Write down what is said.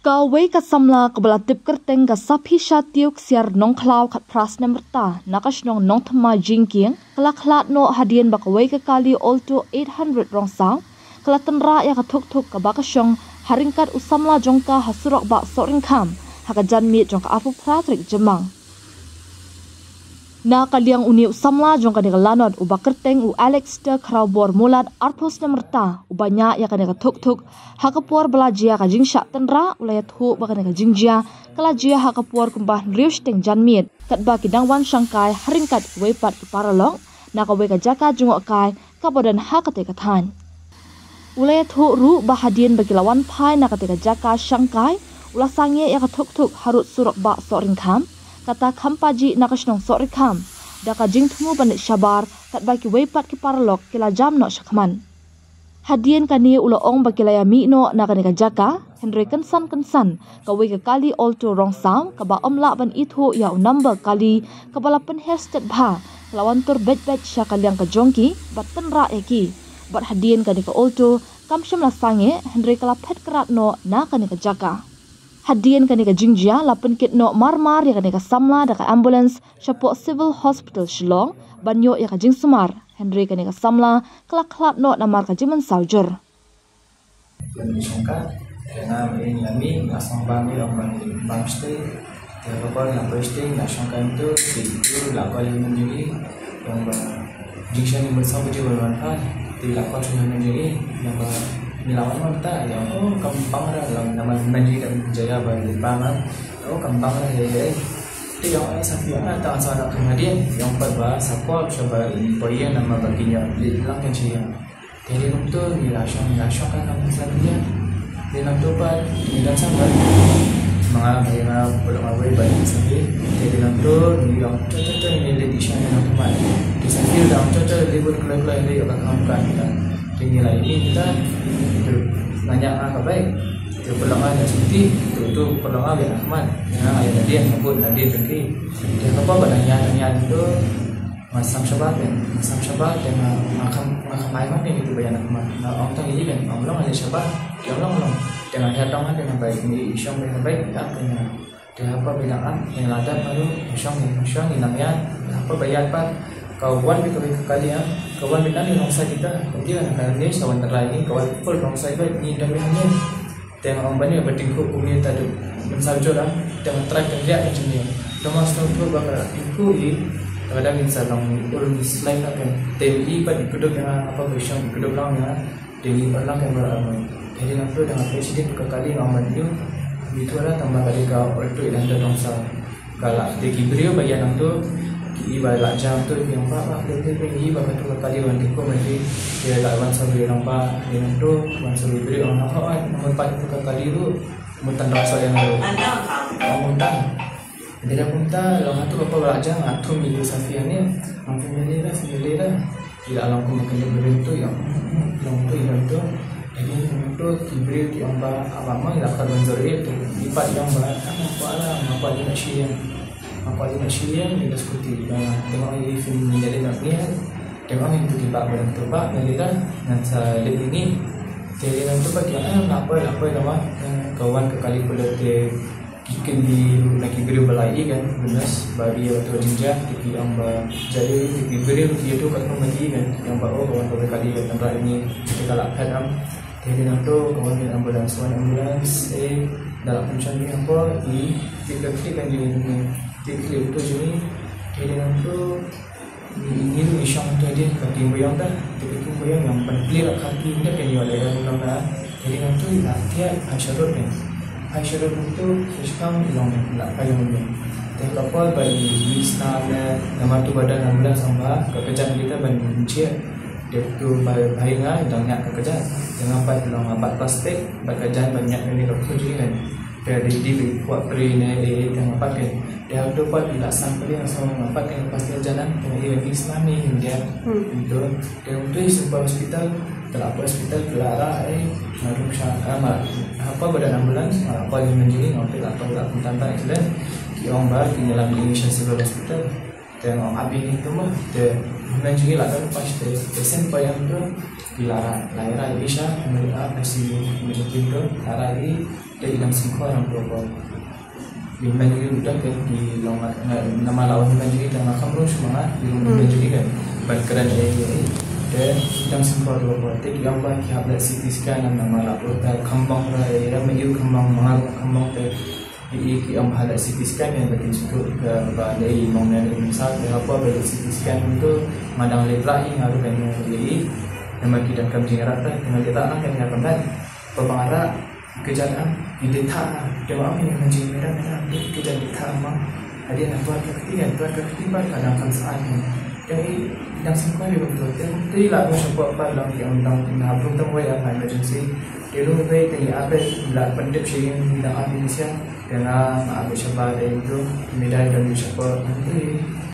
Kawai ka samla ka balatip kerteng ka sapi syatiuk siar nong klau kat pras nemerta nakas nong nong thama jingking kelak no hadian bakawai ka kali olto 800 rong sang kelatan ra ya ka tuk ka bakasyong haringkat usamla jongka hasurok bak soring kam hakajan mit jongka apu pratrik jemang. Na kaliang uni usamla jongka ni lanot uba kerteng u Alex de Kraubor mulat arpos nemerta ubanya ya ka tuk hakapuar belajia ka jingsyak tenra ulayat hu baka ka jingjia kelajia hakapuar kumbah rius teng janmit kat ba kidangwan sangkai haringkat wepat paralong na ka weka jaka jungok kai kabodan hakate kathan ulayat hu ru bahadien bagi lawan pai na kate jaka sangkai ulasange ya ka tuk harut surok ba soring kam kata kampaji nakasnong sorikam daka jingtmu banit syabar kat baki wepat ki paralok kila jam no syakman hadien kani uloong baki layami no nakani jaka Henry kensan kawe ke kali olto rong sam kaba omla ban ithu ya number kali kabala penhestet bha lawan tur bet syakaliang ka jongki batan ra eki bat hadien kani ka olto kamsyam la sange Henry kala phet kerat no nakani jaka hadien kani ka jingjia lapen kit no marmar ya kani ka samla da ka ambulance Shapok Civil Hospital Shillong banyo ya ka jingsumar Henry kani ka samla kelak no namar ka jiman saujur Songka dengan ini asam bami orang bangste terlalu yang posting songka itu lakal yang menjadi yang jingsian yang bersama juga bermanfaat tidak kau cuma menjadi yang Nilawan mata yang kembang lah yang nama Manji dan Jaya bagi pangan kembang lah ya itu yang sapi yang tak salah kemudian yang perba sapol coba poyen nama baginya hilang yang cia jadi untuk nilasong kan kamu sapinya di nanti pada di dalam sabar mengalami yang belum awal banyak sapi jadi nanti yang cocok ini lebih disana nanti pada di sapi dalam cocok libur kelak ini akan kamukan kita nilai ini kita nanya apa baik itu perlawanan yang seperti itu perlawanan yang Ahmad yang ayat Nadia nyebut Nadia pergi dia apa nanya itu masam syabat dengan makam ayat ni itu banyak Ahmad orang tahu ini kan orang ada syabat dia orang dengan hati dengan baik ini isyong dengan baik tak kena dia apa bilangan yang ladat baru isyong hilangnya apa bayar apa kawan kita kalian kawan kita ni rongsa kita kemudian kali ni sawan terai ni kawan full rongsa kita ni dah berani tengok orang banyak bertingkuk bumi tadi mensajur dengan track dan dia macam ni cuma setelah bakal ikut ni kadang insalang urus slide kan TMI pada duduk dengan apa version duduk lang ya di orang yang beramai jadi nanti dengan presiden kekali orang itu itu ada tambah kali kau order dan rongsa kalau di Kibrio bagian itu iba la jam tu yang apa dia iba betul kali wanti ko mesti dia la wan sabi nampak yang tu wan sabi beri orang apa nomor 4 kali tu mutan rasa yang lalu mutan dia punta lo hatu apa belajar atu minggu safian ni mampu melira tidak langsung makan beri tu yang tu jadi itu kibri yang apa mah yang akan menjadi itu lipat yang apa dia Syirian dia seperti tengok ini film menjadi naknya tengok itu kita berdoa menjadi dan saya ini jadi nanti bagi apa nama kawan kekali kulit kikin di lagi beri belai kan benas bagi atau jinjah di yang jadi di beri dia tu kan menjadi kan yang baru kawan kekali dan tempat ini kita lakukan jadi nanti kawan yang ambulans dalam pencarian apa di kan tiklip tu jadi jadi nanti ini isyong jadi kating bayang dah tiklip bayang yang penclear kaki ini kan yang ada dalam jadi nanti latihan Aisyarut itu sekarang hilang nak kaya mungkin dan kapal bagi wisna nama tu badan ambulan sampai kekerjaan kita banyak dia tu baik dan nak kekerjaan dengan apa hilang 4 plastik bekerjaan banyak ini kekerjaan dari di buat beri ni dengan pakai dia tu buat dilaksanakan dia sama pakai pasti jalan dengan event Islam ni India itu dia tu sebuah hospital telah hospital kelara marum syakama apa badan ambulans apa yang menjadi nanti tak tahu tak tentang accident yang baru di dalam Indonesia Civil Hospital dan abis itu mah dia menjadi lah kan pas pasien payah tu Lara Isha mereka masih menjadi Lara ini dari dalam semua orang tua Liman juga udah kan di nama lawan Liman juga dengan kamu semua di rumah juga kan berkeran dan dalam semua tua tapi gambar kihabla CT scan nama lawan kambang era menuju kambang mahal kambang di yang ada CT scan yang berbentuk dari mengenai misal apa dari CT scan itu madang letra yang harus kami beli nama kita kami jengarat dengan kita anak yang akan berpengaruh kejadian di data dewa yang menjadi merah kejadian data mah ada yang tuan ketiban kadang kan saatnya jadi yang semua betul jadi lagu sebuah apa yang belum tahu yang emergency dulu itu apa lah pendek sih yang tidak Indonesia dengan Abu Syabal itu medali dan Syabal nanti